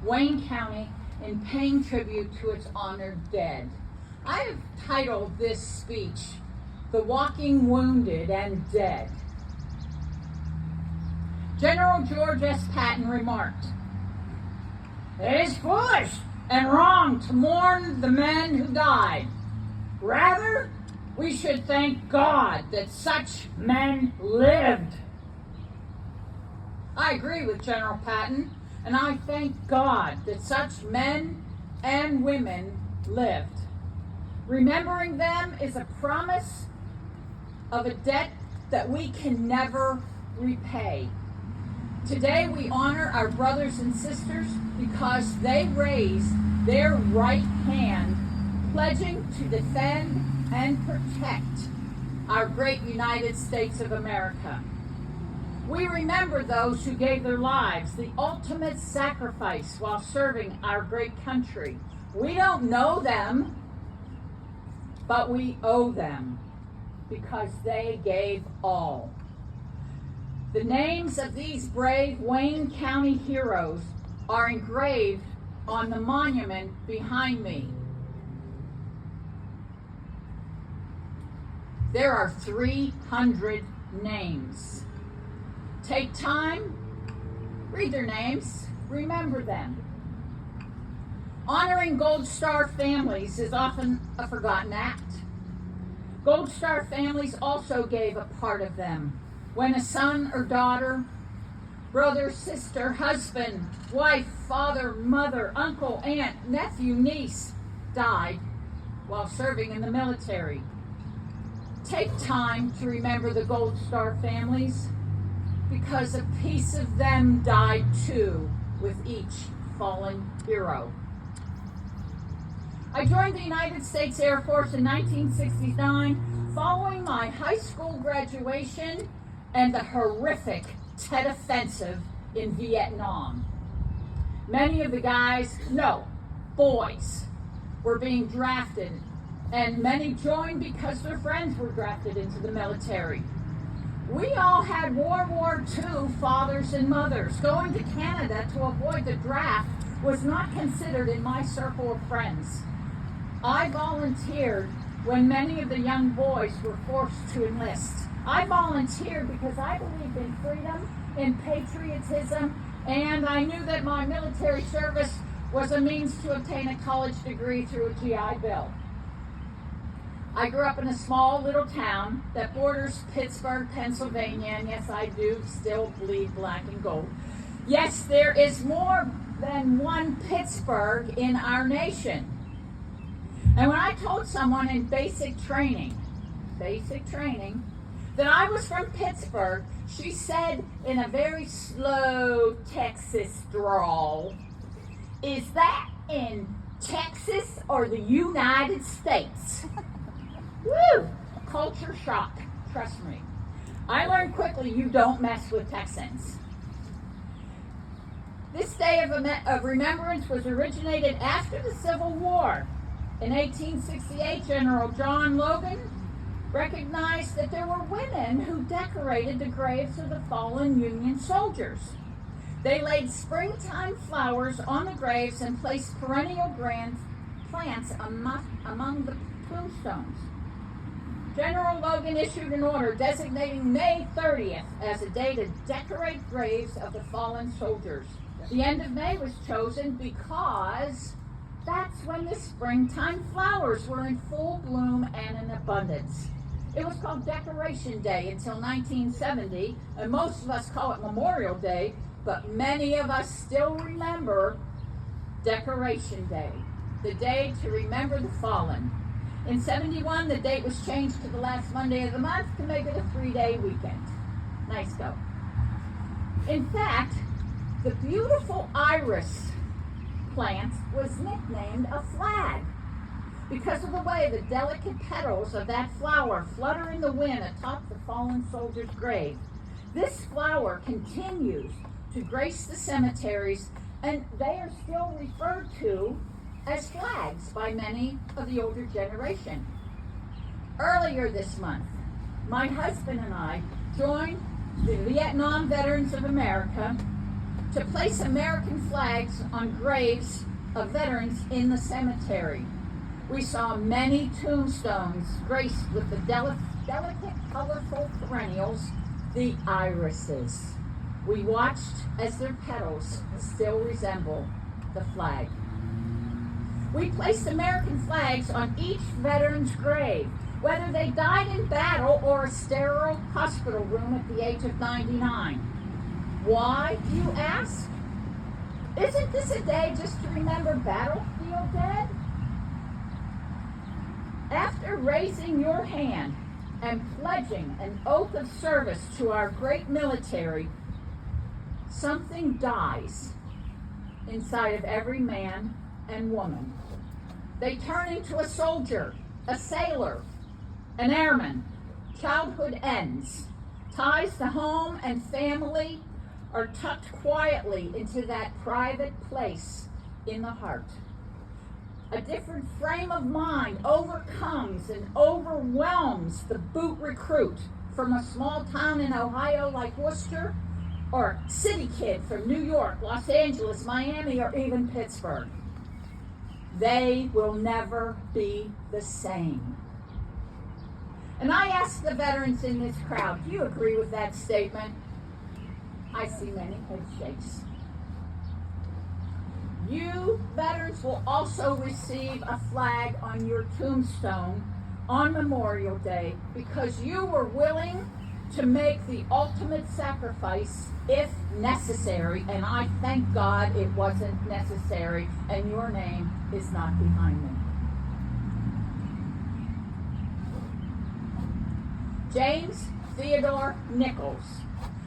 Wayne County in paying tribute to its honored dead. I have titled this speech, "The Walking Wounded and Dead." General George S. Patton remarked, "It is foolish and wrong to mourn the men who died. Rather, we should thank God that such men lived." I agree with General Patton, and I thank God that such men and women lived. Remembering them is a promise of a debt that we can never repay. Today we honor our brothers and sisters because they raised their right hand, pledging to defend and protect our great United States of America. We remember those who gave their lives, the ultimate sacrifice while serving our great country. We don't know them, but we owe them because they gave all. The names of these brave Wayne County heroes are engraved on the monument behind me. There are 300 names. Take time, read their names, remember them. Honoring Gold Star families is often a forgotten act. Gold Star families also gave a part of them. When a son or daughter, brother, sister, husband, wife, father, mother, uncle, aunt, nephew, niece died while serving in the military. Take time to remember the Gold Star families because a piece of them died too with each fallen hero. I joined the United States Air Force in 1969 following my high school graduation and the horrific Tet Offensive in Vietnam. Many of the boys, were being drafted, and many joined because their friends were drafted into the military. We all had World War II fathers and mothers. Going to Canada to avoid the draft was not considered in my circle of friends. I volunteered when many of the young boys were forced to enlist. I volunteered because I believed in freedom, in patriotism, and I knew that my military service was a means to obtain a college degree through a GI Bill. I grew up in a small little town that borders Pittsburgh, Pennsylvania, and yes, I do still bleed black and gold. Yes, there is more than one Pittsburgh in our nation. And when I told someone in basic training, that I was from Pittsburgh, she said in a very slow Texas drawl, "Is that in Texas or the United States?" Woo! Culture shock, trust me. I learned quickly you don't mess with Texans. This day of remembrance was originated after the Civil War. In 1868, General John Logan recognized that there were women who decorated the graves of the fallen Union soldiers. They laid springtime flowers on the graves and placed perennial plants among the tombstones. General Logan issued an order designating May 30th as a day to decorate graves of the fallen soldiers. The end of May was chosen because that's when the springtime flowers were in full bloom and in abundance. It was called Decoration Day until 1970, and most of us call it Memorial Day, but many of us still remember Decoration Day, the day to remember the fallen. In 71, the date was changed to the last Monday of the month to make it a 3-day weekend. Nice go. In fact, the beautiful iris plant was nicknamed a flag because of the way the delicate petals of that flower flutter in the wind atop the fallen soldier's grave. This flower continues to grace the cemeteries, and they are still referred to as flags by many of the older generation. Earlier this month, my husband and I joined the Vietnam Veterans of America to place American flags on graves of veterans in the cemetery. We saw many tombstones graced with the delicate, colorful perennials, the irises. We watched as their petals still resemble the flag. We placed American flags on each veteran's grave, whether they died in battle or a sterile hospital room at the age of 99. Why, you ask? Isn't this a day just to remember battlefield dead? After raising your hand and pledging an oath of service to our great military, something dies inside of every man and woman. They turn into a soldier, a sailor, an airman. Childhood ends. Ties to home and family are tucked quietly into that private place in the heart. A different frame of mind overcomes and overwhelms the boot recruit from a small town in Ohio like Worcester, or a city kid from New York, Los Angeles, Miami, or even Pittsburgh. They will never be the same. And I ask the veterans in this crowd, do you agree with that statement? I see many head shakes. You veterans will also receive a flag on your tombstone on Memorial Day because you were willing to make the ultimate sacrifice if necessary, and I thank God it wasn't necessary, and your name is not behind me. James Theodore Nichols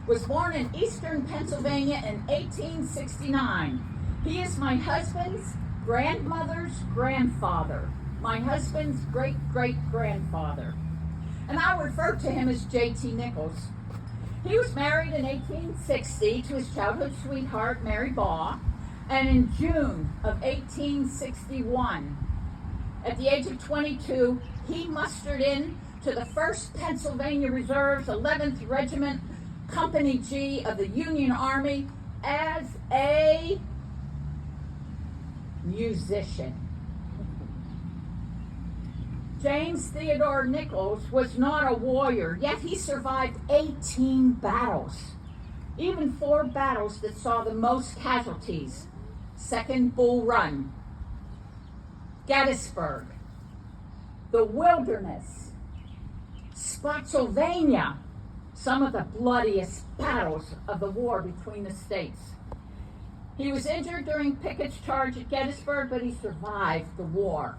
was born in eastern Pennsylvania in 1869. He is my husband's grandmother's grandfather, my husband's great-great-grandfather. And I refer to him as J.T. Nichols. He was married in 1860 to his childhood sweetheart, Mary Baugh, and in June of 1861, at the age of 22, he mustered in to the 1st Pennsylvania Reserve's 11th Regiment, Company G of the Union Army as a musician. James Theodore Nichols was not a warrior, yet he survived 18 battles, even 4 battles that saw the most casualties. Second Bull Run, Gettysburg, the Wilderness, Spotsylvania, some of the bloodiest battles of the war between the states. He was injured during Pickett's charge at Gettysburg, but he survived the war.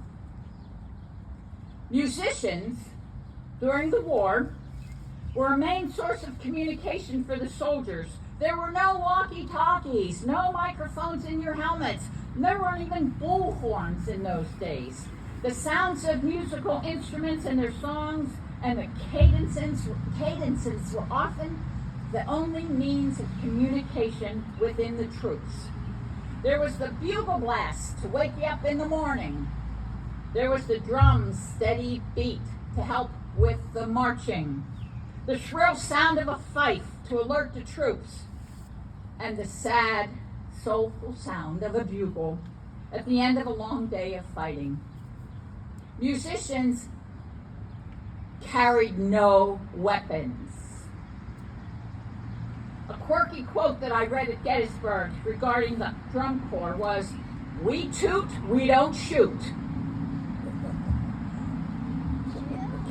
Musicians, during the war, were a main source of communication for the soldiers. There were no walkie-talkies, no microphones in your helmets. There weren't even bullhorns in those days. The sounds of musical instruments and their songs and the cadences were often the only means of communication within the troops. There was the bugle blast to wake you up in the morning. There was the drum's steady beat to help with the marching. The shrill sound of a fife to alert the troops. And the sad, soulful sound of a bugle at the end of a long day of fighting. Musicians carried no weapons. A quirky quote that I read at Gettysburg regarding the drum corps was, "We toot, we don't shoot."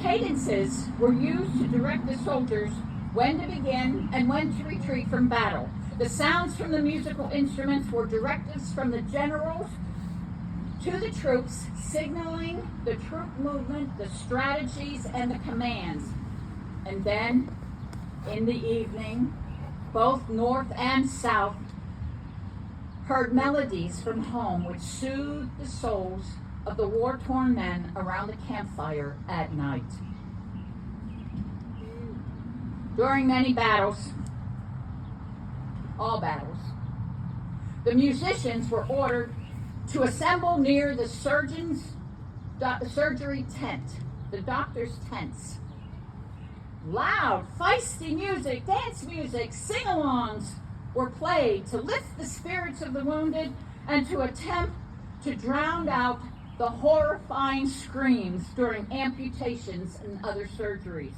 Cadences were used to direct the soldiers when to begin and when to retreat from battle. The sounds from the musical instruments were directives from the generals to the troops, signaling the troop movement, the strategies, and the commands. And then, in the evening, both North and South heard melodies from home which soothed the souls of the war-torn men around the campfire at night. During many battles, all battles, the musicians were ordered to assemble near the surgery tent, the doctor's tents. Loud, feisty music, dance music, sing-alongs were played to lift the spirits of the wounded and to attempt to drown out the horrifying screams during amputations and other surgeries.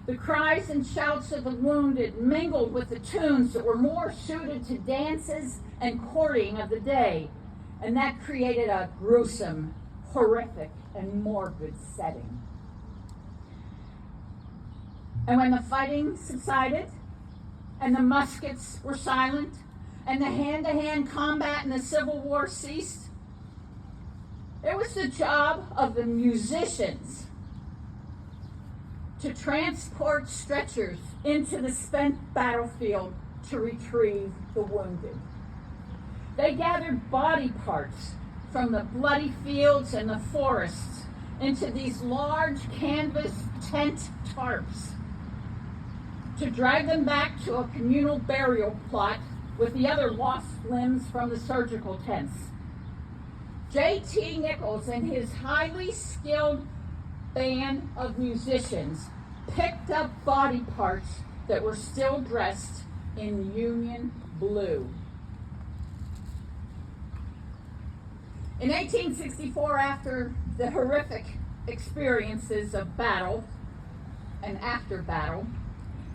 The cries and shouts of the wounded mingled with the tunes that were more suited to dances and courting of the day, and that created a gruesome, horrific, and morbid setting. And when the fighting subsided, and the muskets were silent, and the hand-to-hand combat in the Civil War ceased, it was the job of the musicians to transport stretchers into the spent battlefield to retrieve the wounded. They gathered body parts from the bloody fields and the forests into these large canvas tent tarps to drag them back to a communal burial plot with the other lost limbs from the surgical tents. J.T. Nichols and his highly skilled band of musicians picked up body parts that were still dressed in Union blue. In 1864, after the horrific experiences of battle and after battle,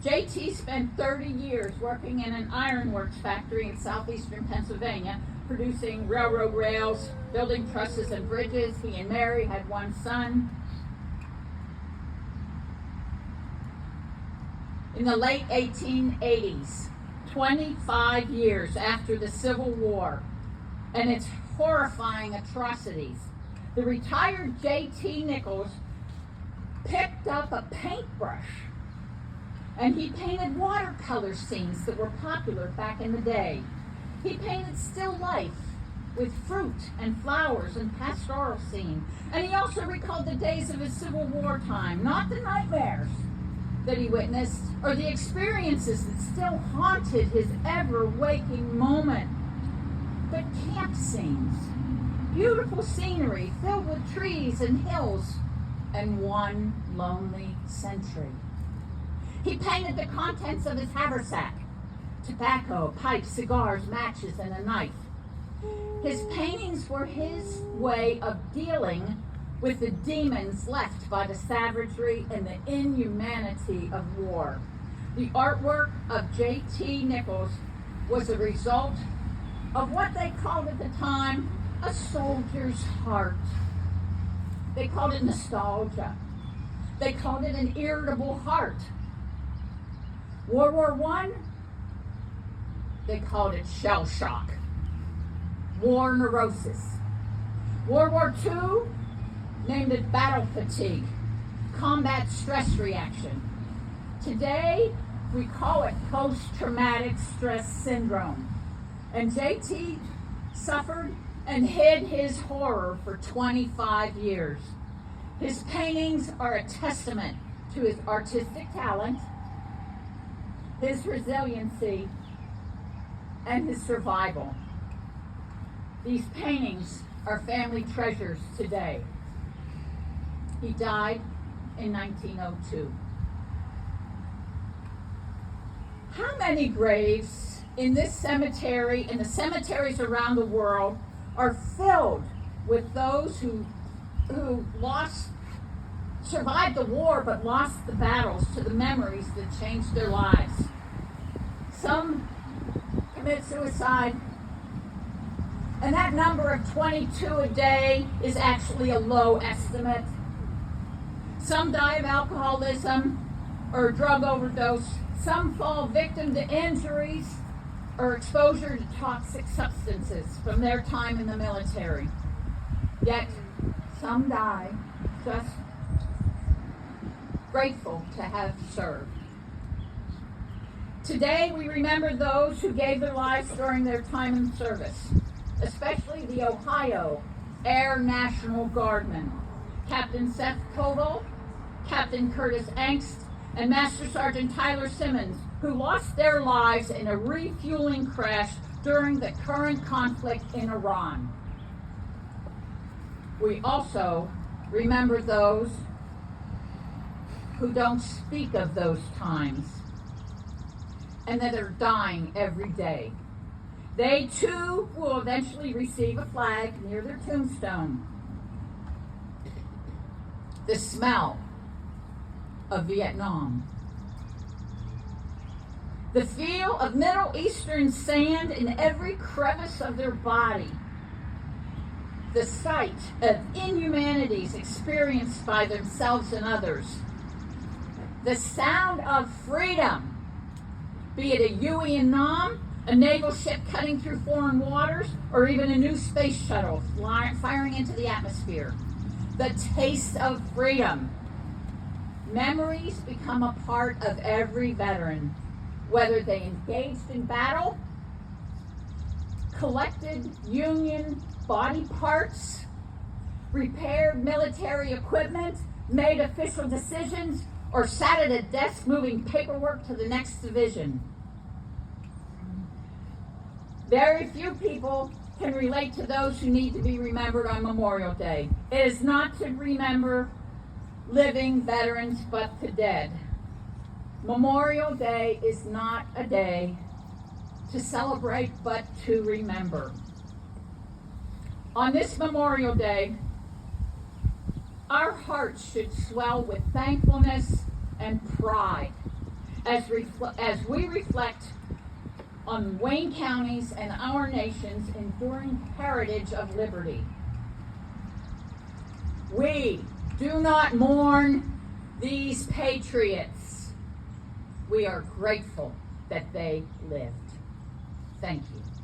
J.T. spent 30 years working in an ironworks factory in southeastern Pennsylvania, producing railroad rails, building trusses and bridges. He and Mary had one son. In the late 1880s, 25 years after the Civil War and its horrifying atrocities, the retired J.T. Nichols picked up a paintbrush and he painted watercolor scenes that were popular back in the day. He painted still life with fruit and flowers and pastoral scene. And he also recalled the days of his Civil War time, not the nightmares that he witnessed or the experiences that still haunted his ever-waking moment, but camp scenes, beautiful scenery filled with trees and hills, and one lonely sentry. He painted the contents of his haversack: tobacco, pipes, cigars, matches, and a knife. His paintings were his way of dealing with the demons left by the savagery and the inhumanity of war. The artwork of J.T. Nichols was a result of what they called at the time a soldier's heart. They called it nostalgia. They called it an irritable heart. World War I, they called it shell shock, war neurosis. World War II, named it battle fatigue, combat stress reaction. Today, we call it post-traumatic stress syndrome. And JT suffered and hid his horror for 25 years. His paintings are a testament to his artistic talent, his resiliency, and his survival. These paintings are family treasures today. He died in 1902. How many graves in this cemetery and the cemeteries around the world are filled with those who survived the war but lost the battles to the memories that changed their lives? Some commit suicide, and that number of 22 a day is actually a low estimate. Some die of alcoholism or drug overdose. Some fall victim to injuries or exposure to toxic substances from their time in the military. Yet, some die just grateful to have served. Today, we remember those who gave their lives during their time in service, especially the Ohio Air National Guardmen, Captain Seth Koval, Captain Curtis Angst, and Master Sergeant Tyler Simmons, who lost their lives in a refueling crash during the current conflict in Iran. We also remember those who don't speak of those times. and that are dying every day. They too will eventually receive a flag near their tombstone. The smell of Vietnam. The feel of Middle Eastern sand in every crevice of their body. The sight of inhumanities experienced by themselves and others. The sound of freedom, be it a Huey and Nam, a naval ship cutting through foreign waters, or even a new space shuttle firing into the atmosphere. The taste of freedom. Memories become a part of every veteran, whether they engaged in battle, collected Union body parts, repaired military equipment, made official decisions, or sat at a desk moving paperwork to the next division. Very few people can relate to those who need to be remembered on Memorial Day. It is not to remember living veterans, but the dead. Memorial Day is not a day to celebrate, but to remember. On this Memorial Day, our hearts should swell with thankfulness and pride as we reflect on Wayne County's and our nation's enduring heritage of liberty. We do not mourn these patriots. We are grateful that they lived. Thank you.